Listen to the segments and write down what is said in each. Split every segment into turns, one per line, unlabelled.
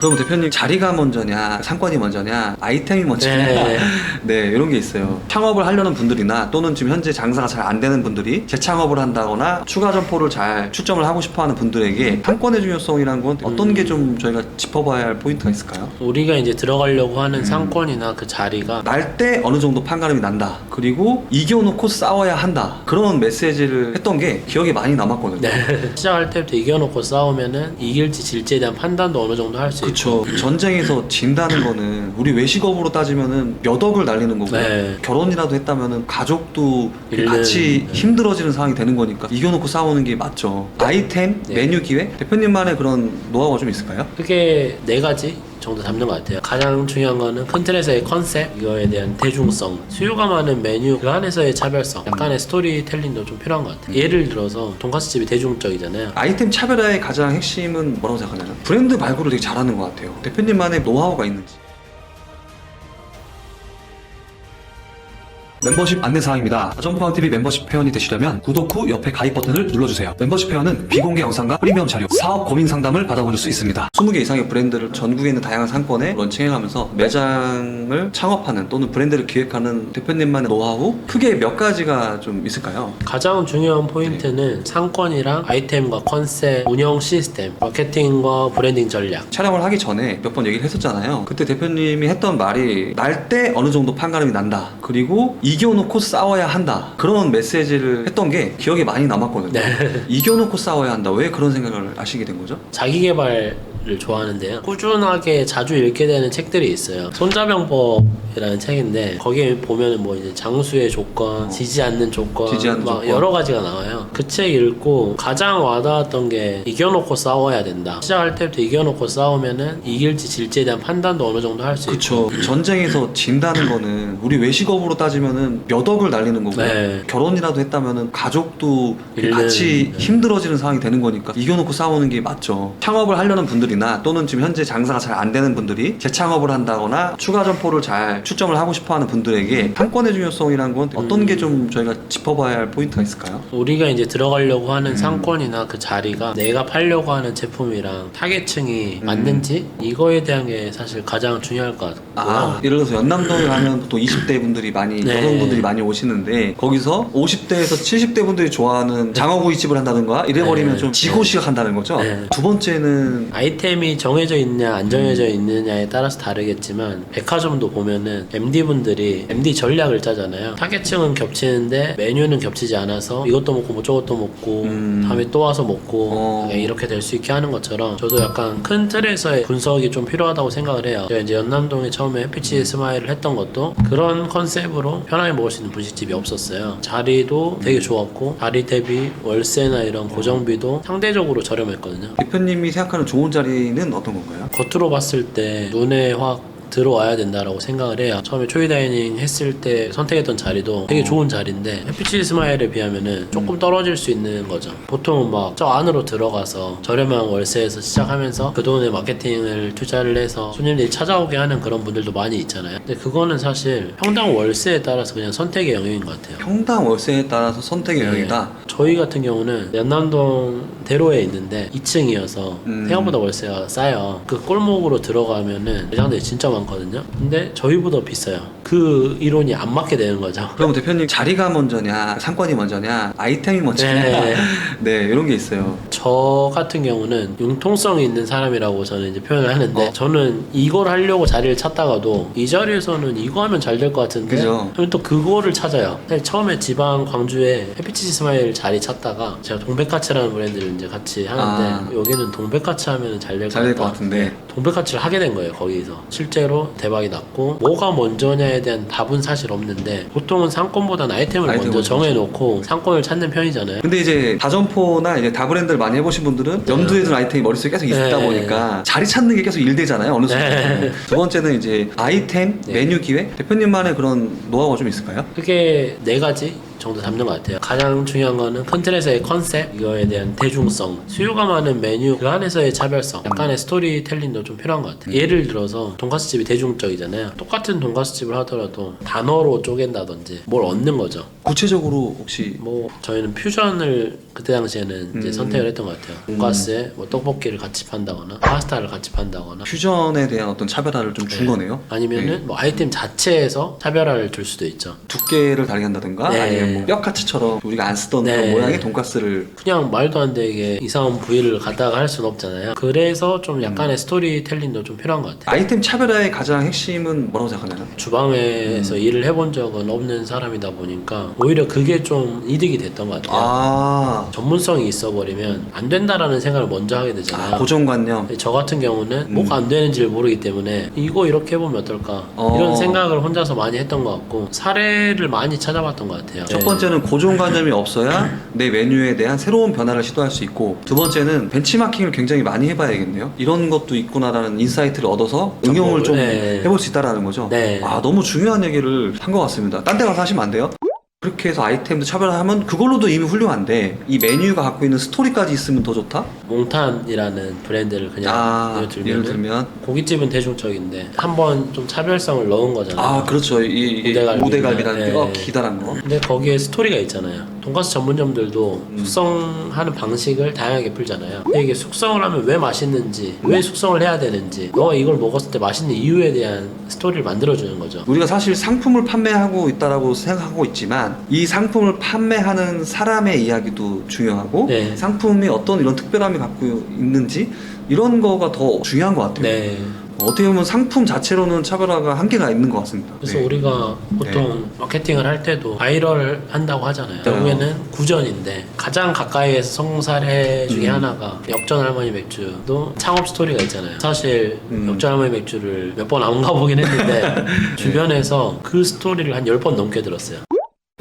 그럼 대표님 자리가 먼저냐 상권이 먼저냐 아이템이 먼저냐 네 이런 게 있어요. 창업을 하려는 분들이나 또는 지금 현재 장사가 잘 안 되는 분들이 재창업을 한다거나 추가 점포를 잘 출점을 하고 싶어하는 분들에게 상권의 중요성이란 건 어떤 게 좀 저희가 짚어봐야 할 포인트가 있을까요?
우리가 이제 들어가려고 하는 상권이나 그 자리가
날 때 어느 정도 판가름이 난다, 그리고 이겨놓고 싸워야 한다, 그런 메시지를 했던 게 기억에 많이 남았거든요.
시작할 때부터 이겨놓고 싸우면은 이길지 질지에 대한 판단도 어느 정도 할 수 있고.
그쵸. 전쟁에서 진다는 거는 우리 외식업으로 따지면은 몇 억을 날리는 거고, 결혼이라도 했다면은 가족도 같이 힘들어지는 상황이 되는 거니까 이겨놓고 싸우는 게 맞죠. 아이템, 메뉴 기획, 대표님만의 그런 노하우가 좀 있을까요?
크게 4가지 정도 담는 것 같아요. 가장 중요한 거는 큰 틀에서의 컨셉, 이거에 대한 대중성, 수요가 많은 메뉴 그 안에서의 차별성, 약간의 스토리텔링도 좀 필요한 것 같아요. 예를 들어서 돈가스집이 대중적이잖아요.
아이템 차별화의 가장 핵심은 뭐라고 생각하냐면 브랜드 발굴을 되게 잘하는 것 같아요. 대표님만의 노하우가 있는지. 멤버십 안내사항입니다. 점포가운TV 멤버십 회원이 되시려면 구독 후 옆에 가입 버튼을 눌러주세요. 멤버십 회원은 비공개 영상과 프리미엄 자료, 사업 고민 상담을 받아보실 수 있습니다. 20개 이상의 브랜드를 전국에 있는 다양한 상권에 런칭해가면서 매장을 창업하는 또는 브랜드를 기획하는 대표님만의 노하우? 크게 몇 가지가 좀 있을까요?
가장 중요한 포인트는 상권이랑 아이템과 컨셉, 운영 시스템, 마케팅과 브랜딩 전략.
촬영을 하기 전에 몇 번 얘기를 했었잖아요. 그때 대표님이 했던 말이 날 때 어느 정도 판가름이 난다, 그리고 이겨놓고 싸워야 한다, 그런 메시지를 했던 게 기억에 많이 남았거든요. 이겨놓고 싸워야 한다. 왜 그런 생각을 하시게 된 거죠?
자기계발을 좋아하는데요. 꾸준하게 자주 읽게 되는 책들이 있어요. 손자병법이라는 책인데 거기에 보면은 뭐 이제 장수의 조건, 지지 않는 조건, 막 여러 가지가 나와요. 그 책 읽고 가장 와닿았던 게 이겨놓고 싸워야 된다. 시작할 때부터 이겨놓고 싸우면은 이길지 질지에 대한 판단도 어느 정도 할 수 있고.
그쵸. 전쟁에서 진다는 거는 우리 외식업으로 따지면은 몇 억을 날리는 거고, 결혼이라도 했다면은 가족도 같이 힘들어지는 상황이 되는 거니까 이겨놓고 싸우는 게 맞죠. 창업을 하려는 분들이나 또는 지금 현재 장사가 잘 안 되는 분들이 재창업을 한다거나 추가 점포를 잘 출점을 하고 싶어하는 분들에게 상권의 중요성이란 건 어떤 게 좀 저희가 짚어봐야 할 포인트가 있을까요?
우리가 이제 들어가려고 하는 상권이나 그 자리가 내가 팔려고 하는 제품이랑 타겟층이 맞는지, 이거에 대한 게 사실 가장 중요할 것 같고요.
예를 들어서 연남동을 하면 보통 20대 분들이 많이, 여성분들이 많이 오시는데 거기서 50대에서 70대 분들이 좋아하는 장어구이집을 한다든가 이래버리면 좀 지고 시작한다는 거죠. 두 번째는
아이템이 정해져 있냐 안 정해져 있느냐에 따라서 다르겠지만, 백화점도 보면은 MD분들이 MD 전략을 짜잖아요. 타겟층은 겹치는데 메뉴는 겹치지 않아서 이것도 먹고 뭐 저것도 먹고 다음에 또 와서 먹고 이렇게 될 수 있게 하는 것처럼, 저도 약간 큰 틀에서의 분석이 좀 필요하다고 생각을 해요. 제가 이제 연남동에 처음에 해피치즈 스마일을 했던 것도 그런 컨셉으로 편하게 먹을 수 있는 분식집이 없었어요. 자리도 되게 좋았고 자리 대비 월세나 이런 고정비도 상대적으로 저렴했거든요.
대표님이 생각하는 좋은 자리는 어떤 건가요?
겉으로 봤을 때 눈에 확 들어와야 된다라고 생각을 해요. 처음에 초이다이닝 했을 때 선택했던 자리도 되게 좋은 자리인데 해피치즈 스마일에 비하면은 조금 떨어질 수 있는 거죠. 보통은 막 저 안으로 들어가서 저렴한 월세에서 시작하면서 그 돈에 마케팅을 투자를 해서 손님들이 찾아오게 하는 그런 분들도 많이 있잖아요. 근데 그거는 사실 평당 월세에 따라서 그냥 선택의 영역인 것 같아요.
평당 월세에 따라서 선택의 영역이다?
저희 같은 경우는 연남동 대로에 있는데 2층이어서 생각보다 월세가 싸요. 그 골목으로 들어가면은 매장들이 진짜 많거든요. 근데 저희보다 비싸요. 그 이론이 안 맞게 되는 거죠.
그럼 대표님 자리가 먼저냐 상권이 먼저냐 아이템이 먼저냐 네 이런 게 있어요.
저 같은 경우는 융통성이 있는 사람이라고 저는 이제 표현을 하는데, 저는 이걸 하려고 자리를 찾다가도 이 자리에서는 이거 하면 잘 될 것 같은데 그럼 또 그거를 찾아요. 사실 처음에 지방 광주에 해피치즈 스마일 자리 찾다가 제가 동백카츠라는 브랜드를 이제 같이 하는데 여기는 동백카츠 하면 잘 될 것 같은데 동백카츠를 하게 된 거예요. 거기서 실제로 대박이 났고, 뭐가 먼저냐에 대한 답은 사실 없는데 보통은 상권보다는 아이템을 먼저 정해놓고 상권을 찾는 편이잖아요.
근데 이제 다점포나 이제 다브랜드를 많이 해보신 분들은 염두에 둔 아이템이 머릿속에 계속 있다 보니까 자리 찾는 게 계속 일되잖아요, 어느 순간. 두 번째는 이제 아이템, 메뉴 기획, 대표님만의 그런 노하우가 좀 있을까요?
그게 4가지 정도 잡는 것 같아요. 가장 중요한 거는 큰 틀에서의 컨셉, 이거에 대한 대중성, 수요가 많은 메뉴 그 안에서의 차별성, 약간의 스토리텔링도 좀 필요한 것 같아요. 예를 들어서 돈가스집이 대중적이잖아요. 똑같은 돈가스집을 하더라도 단어로 쪼갠다든지 뭘 얻는 거죠.
구체적으로 혹시
뭐 저희는 퓨전을 그때 당시에는 이제 선택을 했던 것 같아요. 돈가스에 뭐 떡볶이를 같이 판다거나 파스타를 같이 판다거나
퓨전에 대한 어떤 차별화를 좀 준 거네요.
아니면은 뭐 아이템 자체에서 차별화를 줄 수도 있죠.
두께를 다르게 한다든가
네.
아니면 뭐 뼈카츠처럼 우리가 안 쓰던
네.
그런 모양의 돈가스를
그냥 말도 안 되게 이상한 부위를 갖다가 할 수는 없잖아요. 그래서 좀 약간의 스토리텔링도 좀 필요한 것 같아요.
아이템 차별화의 가장 핵심은 뭐라고 생각하나요?
주방에서 일을 해본 적은 없는 사람이다 보니까 오히려 그게 좀 이득이 됐던 것 같아요.
아,
전문성이 있어버리면 안 된다라는 생각을 먼저 하게 되잖아요.
고정관념.
저 같은 경우는 뭐가 안 되는지를 모르기 때문에 이거 이렇게 해보면 어떨까 이런 생각을 혼자서 많이 했던 것 같고 사례를 많이 찾아봤던 것 같아요.
첫 번째는 고정관념이 없어야 내 메뉴에 대한 새로운 변화를 시도할 수 있고, 두 번째는 벤치마킹을 굉장히 많이 해봐야겠네요. 이런 것도 있구나라는 인사이트를 얻어서 응용을 좀
네.
해볼 수 있다라는 거죠.
네.
아, 너무 중요한 얘기를 한 것 같습니다. 딴 데 가서 하시면 안 돼요? 그렇게 해서 아이템도 차별화하면 그걸로도 이미 훌륭한데 이 메뉴가 갖고 있는 스토리까지 있으면 더 좋다?
몽탄이라는 브랜드를 그냥
예를 들면
고깃집은 대중적인데 한번 좀 차별성을 넣은 거잖아요.
아, 그렇죠. 이게 우대갈비라는 게
네.
기다란 거.
근데 거기에 스토리가 있잖아요. 돈가스 전문점들도 숙성하는 방식을 다양하게 풀잖아요. 근데 이게 숙성을 하면 왜 맛있는지, 왜 숙성을 해야 되는지, 너가 이걸 먹었을 때 맛있는 이유에 대한 스토리를 만들어주는 거죠.
우리가 사실 상품을 판매하고 있다라고 생각하고 있지만 이 상품을 판매하는 사람의 이야기도 중요하고
네.
상품이 어떤 이런 특별함이 갖고 있는지 이런 거가 더 중요한 것 같아요.
네.
어떻게 보면 상품 자체로는 차별화가 한계가 있는 것 같습니다.
그래서
네.
우리가 보통 마케팅을 할 때도 바이럴 한다고 하잖아요. 결국에는 구전인데 가장 가까이에서 성공 사례 중에 하나가 역전 할머니 맥주도 창업 스토리가 있잖아요. 사실 역전 할머니 맥주를 몇 번 안 가보긴 했는데 주변에서 그 스토리를 한 10번 넘게 들었어요.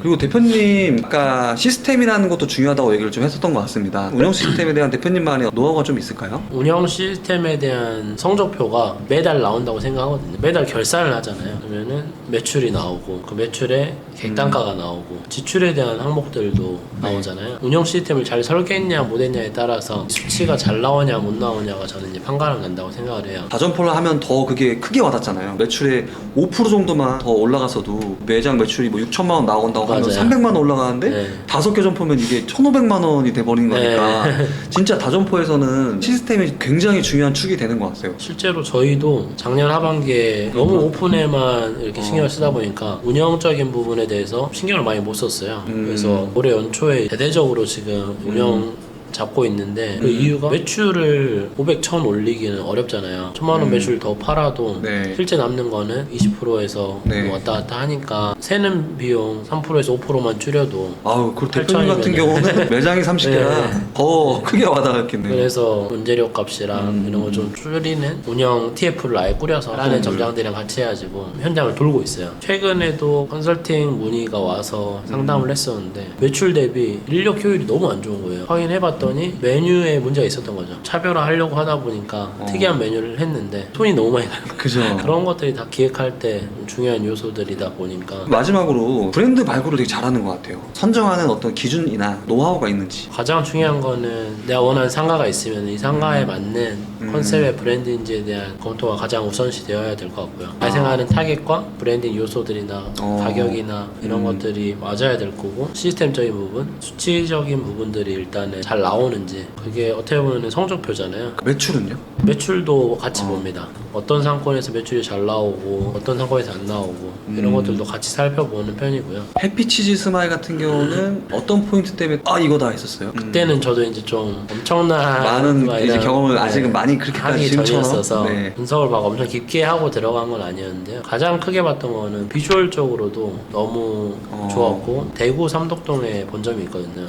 그리고 대표님 아까 시스템이라는 것도 중요하다고 얘기를 좀 했었던 것 같습니다. 운영 시스템에 대한 대표님만의 노하우가 좀 있을까요?
운영 시스템에 대한 성적표가 매달 나온다고 생각하거든요. 매달 결산을 하잖아요. 그러면은 매출이 나오고 그 매출에 객단가가 나오고 지출에 대한 항목들도 나오잖아요. 운영 시스템을 잘 설계했냐 못했냐에 따라서 수치가 잘 나오냐 못 나오냐가 저는 이제 판가름 난다고 생각을 해요.
다점포를 하면 더 그게 크게 와닿잖아요. 매출의 5% 정도만 더 올라갔어도 매장 매출이 뭐 6천만 원 나온다고 하면
맞아요.
300만 원 올라가는데
네.
5개 점포면 이게 1,500만 원이 돼버린 거니까 진짜 다점포에서는 시스템이 굉장히 중요한 축이 되는 것 같아요.
실제로 저희도 작년 하반기에 너무 오픈에만 이렇게 신경을 쓰다 보니까 운영적인 부분에 대해서 신경을 많이 못 썼어요. 그래서 올해 연초에 대대적으로 지금 운영 잡고 있는데 그 이유가 매출을 500, 1000 올리기는 어렵잖아요. 1000만 원 매출 더 팔아도
네.
실제 남는 거는 20%에서
네.
왔다 갔다 하니까 세는 비용 3%에서 5%만 줄여도
아우, 그 대표님
8,000이면은.
같은 경우는 매장이 30개라 더 크게 와닿았겠네요.
그래서 원재료 값이랑 이런 거 좀 줄이는 운영 TF를 아예 꾸려서 다른 점장들이랑 같이 해가지고 현장을 돌고 있어요. 최근에도 컨설팅 문의가 와서 상담을 했었는데 매출 대비 인력 효율이 너무 안 좋은 거예요. 확인해봤더니 메뉴에 문제가 있었던 거죠. 차별화 하려고 하다 보니까 특이한 메뉴를 했는데 손이 너무 많이 가는 거예요.
그죠.
그런 것들이 다 기획할 때 중요한 요소들이다 보니까
마지막으로 브랜드 발굴을 되게 잘하는 것 같아요. 선정하는 어떤 기준이나 노하우가 있는지.
가장 중요한 거는 내가 원하는 상가가 있으면 이 상가에 맞는 컨셉의 브랜드인지에 대한 검토가 가장 우선시 되어야 될 것 같고요. 내 생각하는 타겟과 브랜딩 요소들이나 가격이나 이런 것들이 맞아야 될 거고 시스템적인 부분, 수치적인 부분들이 일단은 잘 나오는지 그게 어떻게 보면 성적표잖아요.
매출은요?
매출도 같이 봅니다. 어떤 상권에서 매출이 잘 나오고 어떤 상권에서 안 나오고 이런 것들도 같이 살펴보는 편이고요.
해피치즈 스마일 같은 경우는 어떤 포인트 때문에 아 이거다 했었어요?
그때는 저도 이제 좀 엄청난
많은
막
이제
이런,
경험을 아직은 많이 그렇게까지
하기
지금처럼
전이었어서
네.
분석을 막 엄청 깊게 하고 들어간 건 아니었는데요. 가장 크게 봤던 거는 비주얼적으로도 너무 좋았고 대구 삼덕동에 본점이 있거든요.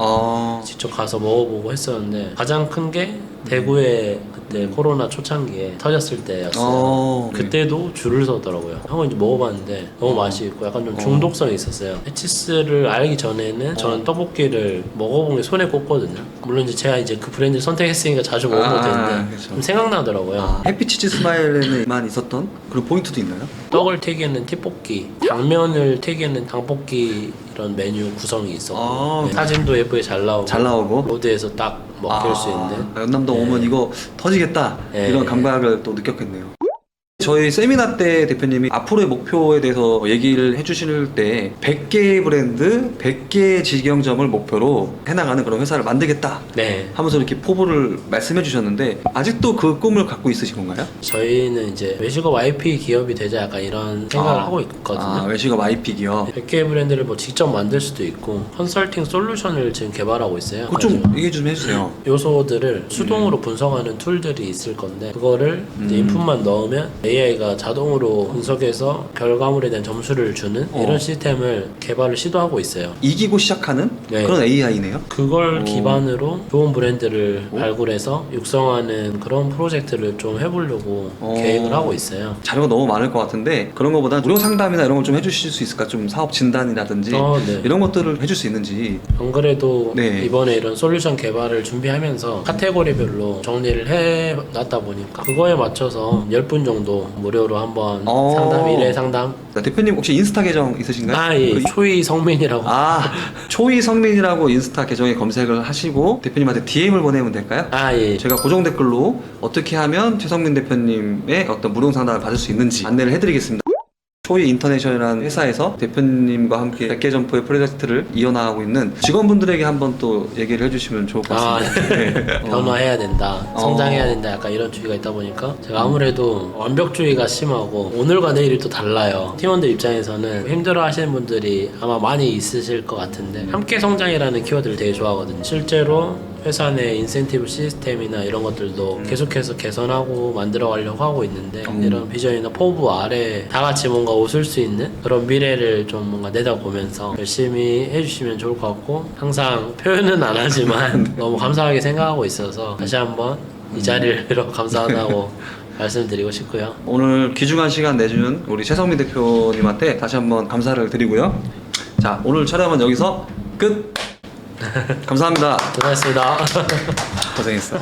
직접 가서 먹어보고 했었는데 가장 큰 게 대구에 네, 코로나 초창기에 터졌을 때였어요.
네.
그때도 줄을 서더라고요. 한번 이제 먹어봤는데 너무 맛이 있고 약간 좀 중독성이 있었어요. 해치스를 알기 전에는 저는 떡볶이를 먹어본 게 손에 꼽거든요. 물론 이제 제가 이제 그 브랜드를 선택했으니까 자주 먹어볼 텐데
그렇죠.
좀 생각나더라고요.
해피치즈 스마일에만 있었던 그런 포인트도 있나요?
떡을 튀기는 티볶이, 당면을 튀기는 당볶이 이런 메뉴 구성이 있었고 네, 사진도 예쁘게 잘 나오고 로드에서 딱 먹힐 수 있는
연남동 오면 이거 터지겠다 이런 감각을 또 느꼈겠네요. 저희 세미나 때 대표님이 앞으로의 목표에 대해서 얘기를 해주실 때 100개의 브랜드, 100개의 직영점을 목표로 해나가는 그런 회사를 만들겠다 하면서 이렇게 포부를 말씀해 주셨는데 아직도 그 꿈을 갖고 있으신 건가요?
저희는 이제 외식업 IP 기업이 되자 약간 이런 생각을 하고 있거든요.
외식업 IP 기업.
100개의 브랜드를 뭐 직접 만들 수도 있고 컨설팅 솔루션을 지금 개발하고 있어요.
그거 좀 얘기 좀 해주세요.
요소들을 수동으로 분석하는 툴들이 있을 건데 그거를 이제 인풋만 넣으면 AI가 자동으로 분석해서 결과물에 대한 점수를 주는 이런 시스템을 개발을 시도하고 있어요.
이기고 시작하는 그런 AI네요.
그걸 기반으로 좋은 브랜드를 발굴해서 육성하는 그런 프로젝트를 좀 해보려고 계획을 하고 있어요.
자료가 너무 많을 것 같은데 그런 것보다 무료 상담이나 이런 걸 좀 해주실 수 있을까? 좀 사업 진단이라든지 이런 것들을 해줄 수 있는지.
안 그래도 이번에 이런 솔루션 개발을 준비하면서 카테고리별로 정리를 해놨다 보니까 그거에 맞춰서 10분 정도 무료로 한번 상담, 1회 상담.
대표님 혹시 인스타 계정 있으신가요?
예. 초이 성민이라고.
초이 성민이라고 인스타 계정에 검색을 하시고 대표님한테 DM을 보내면 될까요?
예.
제가 고정 댓글로 어떻게 하면 최성민 대표님의 어떤 무료 상담을 받을 수 있는지 안내를 해드리겠습니다. 초이 인터내셔널이라는 회사에서 대표님과 함께 100개 점포의 프로젝트를 이어나가고 있는 직원분들에게 한번 또 얘기를 해주시면 좋을 것 같습니다.
변화해야 된다, 성장해야 된다, 약간 이런 주의가 있다 보니까 제가 아무래도 완벽주의가 심하고 오늘과 내일이 또 달라요. 팀원들 입장에서는 힘들어 하시는 분들이 아마 많이 있으실 것 같은데 함께 성장이라는 키워드를 되게 좋아하거든요. 실제로 회사 내 인센티브 시스템이나 이런 것들도 계속해서 개선하고 만들어 가려고 하고 있는데 이런 비전이나 포부 아래 다 같이 뭔가 웃을 수 있는 그런 미래를 좀 뭔가 내다보면서 열심히 해주시면 좋을 것 같고 항상 표현은 안 하지만 너무 감사하게 생각하고 있어서 다시 한번 이 자리를 빌어 감사하다고 말씀드리고 싶고요.
오늘 귀중한 시간 내준 우리 최성민 대표님한테 다시 한번 감사를 드리고요. 자, 오늘 촬영은 여기서 끝! 감사합니다.
고생하셨습니다.
고생했어.